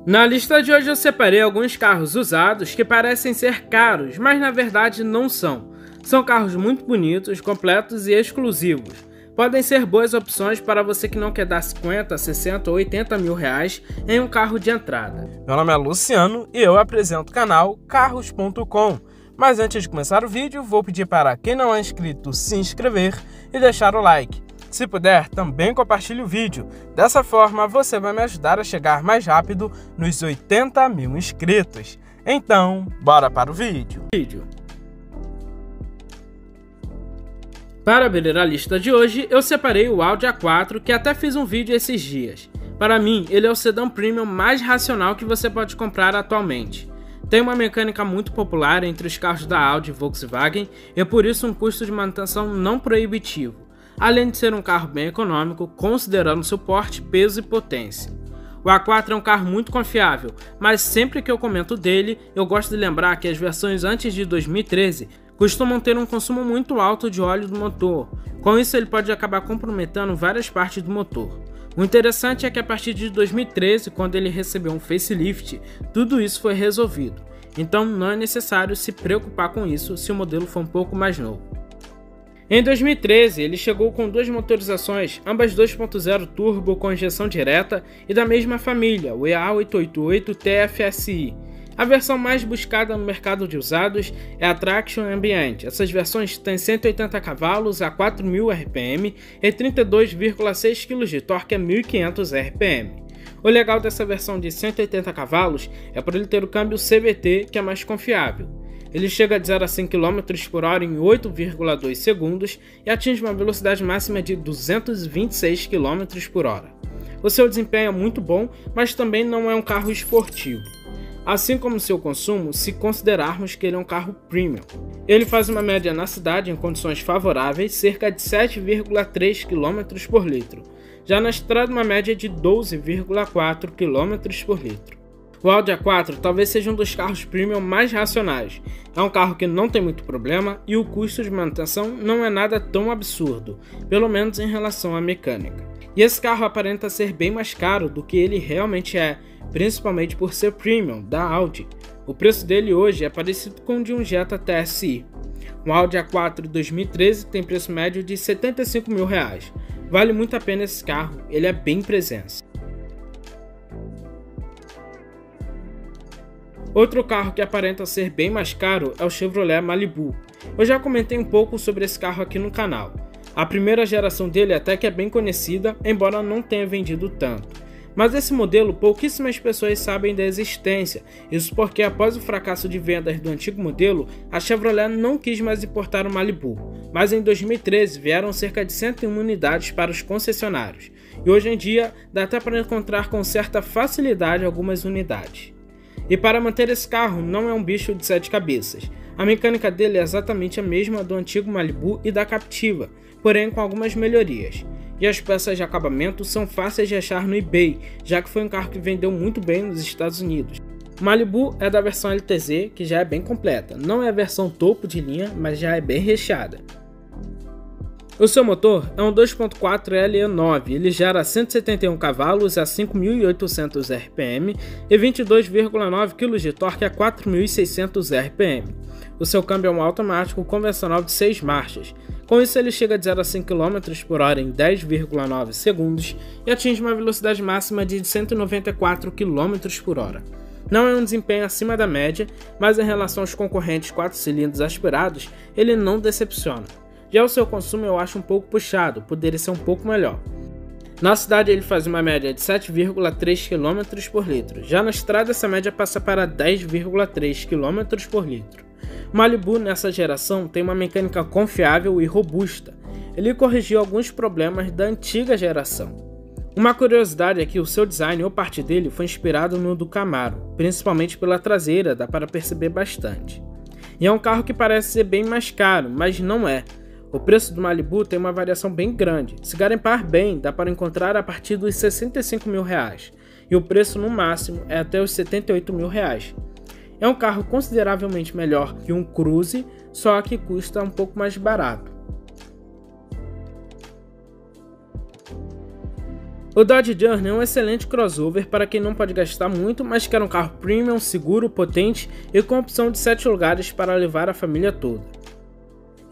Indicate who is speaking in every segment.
Speaker 1: Na lista de hoje eu separei alguns carros usados que parecem ser caros, mas na verdade não são. São carros muito bonitos, completos e exclusivos. Podem ser boas opções para você que não quer dar 50, 60 ou 80 mil reais em um carro de entrada.
Speaker 2: Meu nome é Luciano e eu apresento o canal Carros.com. Mas antes de começar o vídeo, vou pedir para quem não é inscrito se inscrever e deixar o like. Se puder, também compartilhe o vídeo. Dessa forma, você vai me ajudar a chegar mais rápido nos 80 mil inscritos. Então, bora para o vídeo.
Speaker 1: Para abrir a lista de hoje, eu separei o Audi A4, que até fiz um vídeo esses dias. Para mim, ele é o sedã premium mais racional que você pode comprar atualmente. Tem uma mecânica muito popular entre os carros da Audi e Volkswagen e por isso um custo de manutenção não proibitivo, além de ser um carro bem econômico, considerando seu porte, peso e potência. O A4 é um carro muito confiável, mas sempre que eu comento dele, eu gosto de lembrar que as versões antes de 2013 costumam ter um consumo muito alto de óleo do motor. Com isso, ele pode acabar comprometendo várias partes do motor. O interessante é que a partir de 2013, quando ele recebeu um facelift, tudo isso foi resolvido. Então não é necessário se preocupar com isso se o modelo for um pouco mais novo. Em 2013, ele chegou com duas motorizações, ambas 2.0 turbo com injeção direta e da mesma família, o EA888 TFSI. A versão mais buscada no mercado de usados é a Traction Ambient. Essas versões têm 180 cavalos a 4.000 RPM e 32,6 kg de torque a 1.500 RPM. O legal dessa versão de 180 cavalos é por ele ter o câmbio CVT, que é mais confiável. Ele chega de 0 a 100 km por hora em 8,2 segundos e atinge uma velocidade máxima de 226 km por hora. O seu desempenho é muito bom, mas também não é um carro esportivo. Assim como seu consumo, se considerarmos que ele é um carro premium. Ele faz uma média na cidade em condições favoráveis, cerca de 7,3 km por litro. Já na estrada, uma média de 12,4 km por litro. O Audi A4 talvez seja um dos carros premium mais racionais. É um carro que não tem muito problema e o custo de manutenção não é nada tão absurdo, pelo menos em relação à mecânica. E esse carro aparenta ser bem mais caro do que ele realmente é, principalmente por ser premium da Audi. O preço dele hoje é parecido com o de um Jetta TSI. Um Audi A4 2013 tem preço médio de R$ 75 mil. Vale muito a pena esse carro, ele é bem presença. Outro carro que aparenta ser bem mais caro é o Chevrolet Malibu. Eu já comentei um pouco sobre esse carro aqui no canal. A primeira geração dele até que é bem conhecida, embora não tenha vendido tanto. Mas esse modelo pouquíssimas pessoas sabem da existência, isso porque após o fracasso de vendas do antigo modelo, a Chevrolet não quis mais importar o Malibu, mas em 2013 vieram cerca de 101 unidades para os concessionários, e hoje em dia dá até para encontrar com certa facilidade algumas unidades. E para manter esse carro não é um bicho de 7 cabeças, a mecânica dele é exatamente a mesma do antigo Malibu e da Captiva, porém com algumas melhorias. E as peças de acabamento são fáceis de achar no eBay, já que foi um carro que vendeu muito bem nos Estados Unidos. O Malibu é da versão LTZ, que já é bem completa, não é a versão topo de linha, mas já é bem recheada. O seu motor é um 2.4 LE9, ele gera 171 cavalos a 5.800 RPM e 22,9 kg de torque a 4.600 RPM. O seu câmbio é um automático convencional de 6 marchas. Com isso ele chega de 0 a 100 km por hora em 10,9 segundos e atinge uma velocidade máxima de 194 km por hora. Não é um desempenho acima da média, mas em relação aos concorrentes 4 cilindros aspirados, ele não decepciona. Já o seu consumo eu acho um pouco puxado, poderia ser um pouco melhor. Na cidade ele faz uma média de 7,3 km por litro, já na estrada essa média passa para 10,3 km por litro. O Malibu nessa geração tem uma mecânica confiável e robusta, ele corrigiu alguns problemas da antiga geração. Uma curiosidade é que o seu design ou parte dele foi inspirado no do Camaro, principalmente pela traseira, dá para perceber bastante. E é um carro que parece ser bem mais caro, mas não é. O preço do Malibu tem uma variação bem grande, se garimpar bem dá para encontrar a partir dos 65 mil reais, e o preço no máximo é até os 78 mil reais. É um carro consideravelmente melhor que um Cruze, só que custa um pouco mais barato. O Dodge Journey é um excelente crossover para quem não pode gastar muito, mas quer um carro premium, seguro, potente e com opção de 7 lugares para levar a família toda.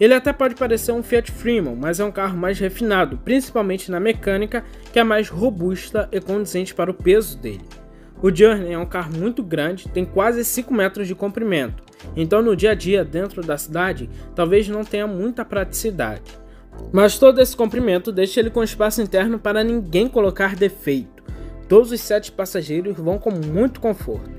Speaker 1: Ele até pode parecer um Fiat Freeman, mas é um carro mais refinado, principalmente na mecânica, que é mais robusta e condizente para o peso dele. O Journey é um carro muito grande, tem quase 5 metros de comprimento, então no dia a dia dentro da cidade talvez não tenha muita praticidade. Mas todo esse comprimento deixa ele com espaço interno para ninguém colocar defeito. Todos os 7 passageiros vão com muito conforto.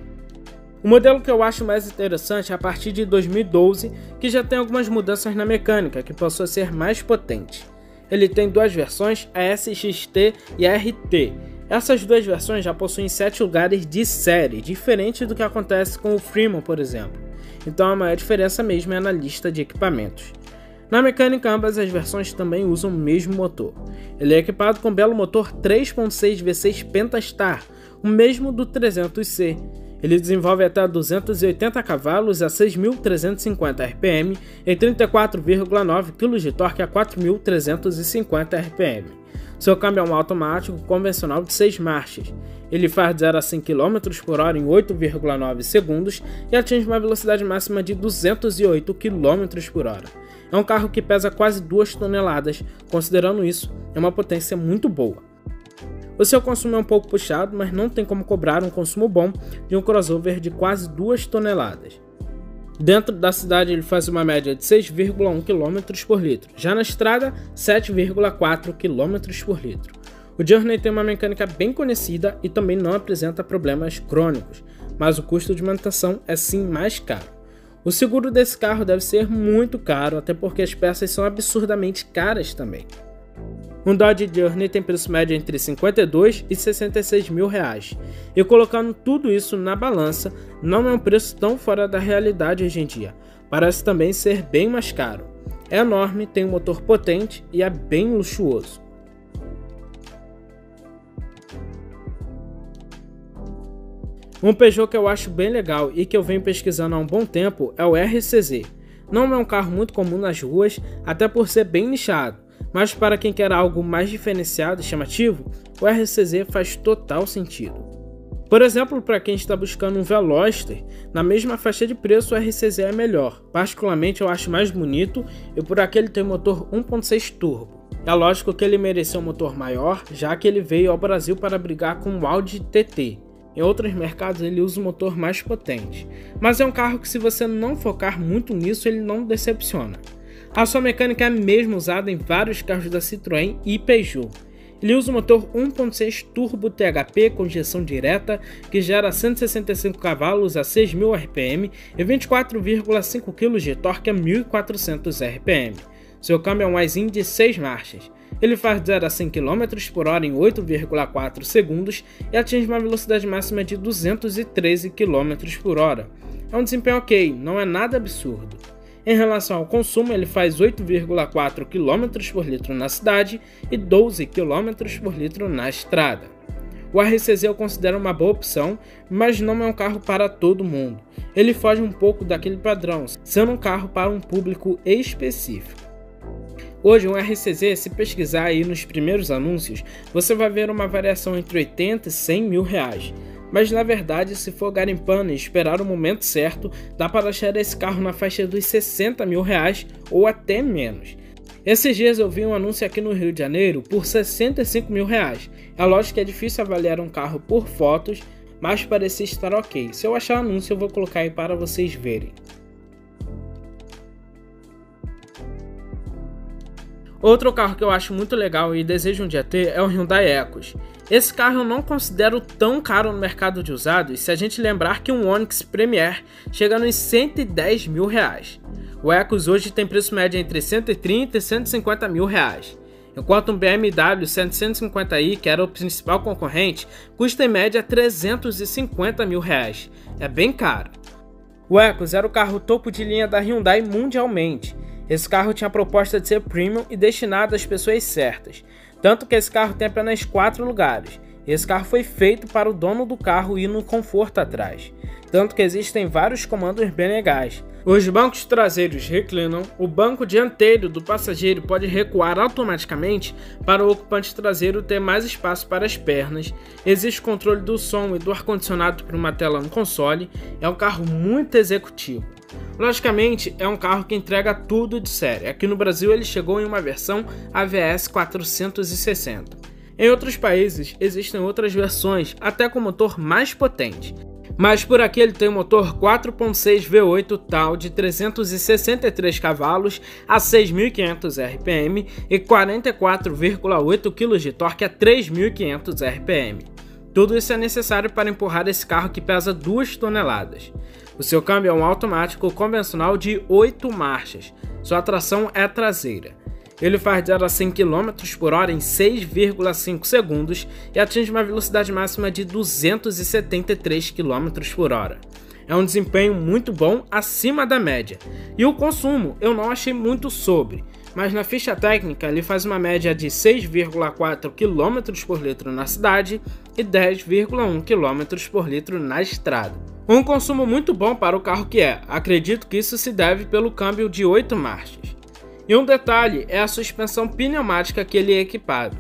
Speaker 1: O modelo que eu acho mais interessante é a partir de 2012, que já tem algumas mudanças na mecânica, que passou a ser mais potente. Ele tem 2 versões, a SXT e a RT. Essas 2 versões já possuem 7 lugares de série, diferente do que acontece com o Freeman, por exemplo. Então a maior diferença mesmo é na lista de equipamentos. Na mecânica, ambas as versões também usam o mesmo motor. Ele é equipado com um belo motor 3.6 V6 Pentastar, o mesmo do 300C. Ele desenvolve até 280 cavalos a 6.350 RPM e 34,9 kg de torque a 4.350 RPM. Seu câmbio é um automático convencional de 6 marchas. Ele faz de 0 a 100 km por hora em 8,9 segundos e atinge uma velocidade máxima de 208 km por hora. É um carro que pesa quase 2 toneladas, considerando isso, é uma potência muito boa. O seu consumo é um pouco puxado, mas não tem como cobrar um consumo bom de um crossover de quase 2 toneladas. Dentro da cidade ele faz uma média de 6,1 km por litro, já na estrada 7,4 km por litro. O Journey tem uma mecânica bem conhecida e também não apresenta problemas crônicos, mas o custo de manutenção é sim mais caro. O seguro desse carro deve ser muito caro, até porque as peças são absurdamente caras também. Um Dodge Journey tem preço médio entre 52 e 66 mil reais, e colocando tudo isso na balança, não é um preço tão fora da realidade hoje em dia, parece também ser bem mais caro. É enorme, tem um motor potente e é bem luxuoso. Um Peugeot que eu acho bem legal e que eu venho pesquisando há um bom tempo é o RCZ. Não é um carro muito comum nas ruas, até por ser bem nichado, mas para quem quer algo mais diferenciado e chamativo, o RCZ faz total sentido. Por exemplo, para quem está buscando um Veloster, na mesma faixa de preço o RCZ é melhor. Particularmente eu acho mais bonito e por aqui ele tem motor 1.6 turbo. É lógico que ele mereceu um motor maior, já que ele veio ao Brasil para brigar com o Audi TT. Em outros mercados ele usa um motor mais potente, mas é um carro que se você não focar muito nisso ele não decepciona. A sua mecânica é mesmo usada em vários carros da Citroën e Peugeot. Ele usa o motor 1.6 turbo THP com injeção direta que gera 165 cavalos a 6.000 RPM e 24,5 kg de torque a 1.400 RPM. Seu câmbio é um Aisin de 6 marchas. Ele faz de 0 a 100 km por hora em 8,4 segundos e atinge uma velocidade máxima de 213 km por hora. É um desempenho ok, não é nada absurdo. Em relação ao consumo, ele faz 8,4 km por litro na cidade e 12 km por litro na estrada. O RCZ eu considero uma boa opção, mas não é um carro para todo mundo. Ele foge um pouco daquele padrão, sendo um carro para um público específico. Hoje um RCZ, se pesquisar aí nos primeiros anúncios, você vai ver uma variação entre 80 e 100 mil reais. Mas na verdade, se for garimpando e esperar o momento certo, dá para achar esse carro na faixa dos 60 mil reais ou até menos. Esses dias eu vi um anúncio aqui no Rio de Janeiro por 65 mil reais. É lógico que é difícil avaliar um carro por fotos, mas parecia estar ok. Se eu achar o anúncio eu vou colocar aí para vocês verem. Outro carro que eu acho muito legal e desejo um dia ter é o Hyundai Ecos. Esse carro eu não considero tão caro no mercado de usados se a gente lembrar que um Onix Premier chega nos 110 mil reais. O Ecos hoje tem preço médio entre 130 e 150 mil reais, enquanto um BMW 750i, que era o principal concorrente, custa em média 350 mil reais. É bem caro. O Ecos era o carro topo de linha da Hyundai mundialmente. Esse carro tinha a proposta de ser premium e destinado às pessoas certas, tanto que esse carro tem apenas 4 lugares, Esse carro foi feito para o dono do carro ir no conforto atrás, tanto que existem vários comandos bem legais. Os bancos traseiros reclinam, o banco dianteiro do passageiro pode recuar automaticamente para o ocupante traseiro ter mais espaço para as pernas, existe controle do som e do ar-condicionado por uma tela no console, é um carro muito executivo. Logicamente, é um carro que entrega tudo de série. Aqui no Brasil ele chegou em uma versão AVS 460. Em outros países existem outras versões, até com motor mais potente. Mas por aqui ele tem um motor 4.6 V8 TAL de 363 cavalos a 6.500 RPM e 44,8 kg de torque a 3.500 RPM. Tudo isso é necessário para empurrar esse carro que pesa 2 toneladas. O seu câmbio é um automático convencional de 8 marchas, sua tração é traseira. Ele faz de 0 a 100 km por hora em 6,5 segundos e atinge uma velocidade máxima de 273 km por hora. É um desempenho muito bom, acima da média. E o consumo eu não achei muito sobre, mas na ficha técnica ele faz uma média de 6,4 km por litro na cidade e 10,1 km por litro na estrada. Um consumo muito bom para o carro que é, acredito que isso se deve pelo câmbio de 8 marchas. E um detalhe é a suspensão pneumática que ele é equipado.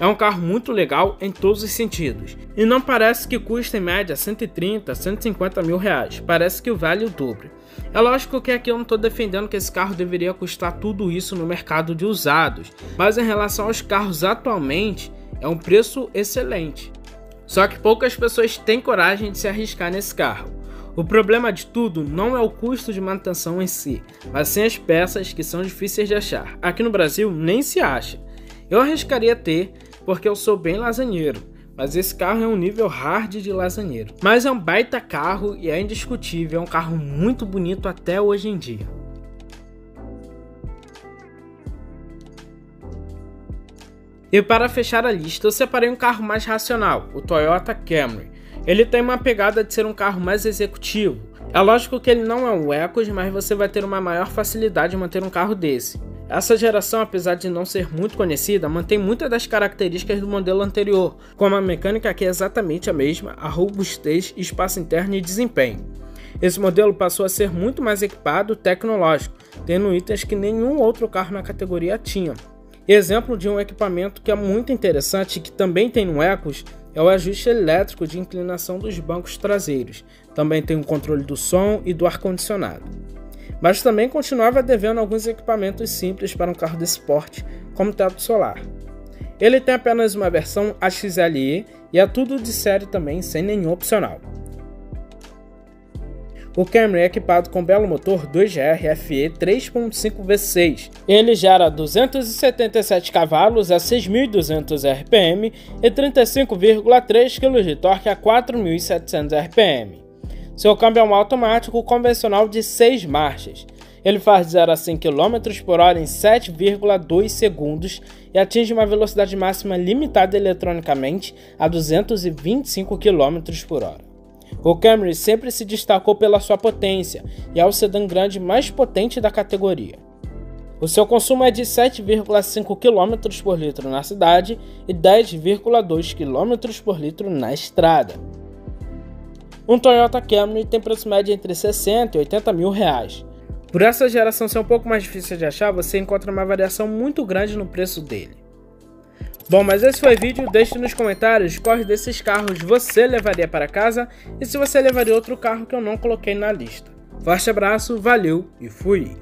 Speaker 1: É um carro muito legal em todos os sentidos, e não parece que custa em média 130, 150 mil reais, parece que vale o dobro. É lógico que aqui eu não estou defendendo que esse carro deveria custar tudo isso no mercado de usados, mas em relação aos carros atualmente, é um preço excelente. Só que poucas pessoas têm coragem de se arriscar nesse carro. O problema de tudo não é o custo de manutenção em si, mas sim as peças que são difíceis de achar. Aqui no Brasil nem se acha. Eu arriscaria ter, porque eu sou bem lasanheiro, mas esse carro é um nível hard de lasanheiro. Mas é um baita carro e é indiscutível, é um carro muito bonito até hoje em dia. E para fechar a lista, eu separei um carro mais racional, o Toyota Camry. Ele tem uma pegada de ser um carro mais executivo. É lógico que ele não é um Ecos, mas você vai ter uma maior facilidade de manter um carro desse. Essa geração, apesar de não ser muito conhecida, mantém muitas das características do modelo anterior, como a mecânica que é exatamente a mesma, a robustez, espaço interno e desempenho. Esse modelo passou a ser muito mais equipado e tecnológico, tendo itens que nenhum outro carro na categoria tinha. Exemplo de um equipamento que é muito interessante e que também tem no Ecos é o ajuste elétrico de inclinação dos bancos traseiros. Também tem o controle do som e do ar-condicionado. Mas também continuava devendo alguns equipamentos simples para um carro desse porte, como teto solar. Ele tem apenas uma versão AXLE e é tudo de série também, sem nenhum opcional. O Camry é equipado com belo motor 2GR FE 3.5 V6. Ele gera 277 cavalos a 6.200 RPM e 35,3 kg de torque a 4.700 RPM. Seu câmbio é um automático convencional de 6 marchas. Ele faz de 0 a 100 km por hora em 7,2 segundos e atinge uma velocidade máxima limitada eletronicamente a 225 km por hora. O Camry sempre se destacou pela sua potência e é o sedã grande mais potente da categoria. O seu consumo é de 7,5 km por litro na cidade e 10,2 km por litro na estrada. Um Toyota Camry tem preço médio entre 60 e 80 mil reais. Por essa geração ser um pouco mais difícil de achar, você encontra uma variação muito grande no preço dele. Bom, mas esse foi o vídeo, deixe nos comentários quais desses carros você levaria para casa e se você levaria outro carro que eu não coloquei na lista. Forte abraço, valeu e fui!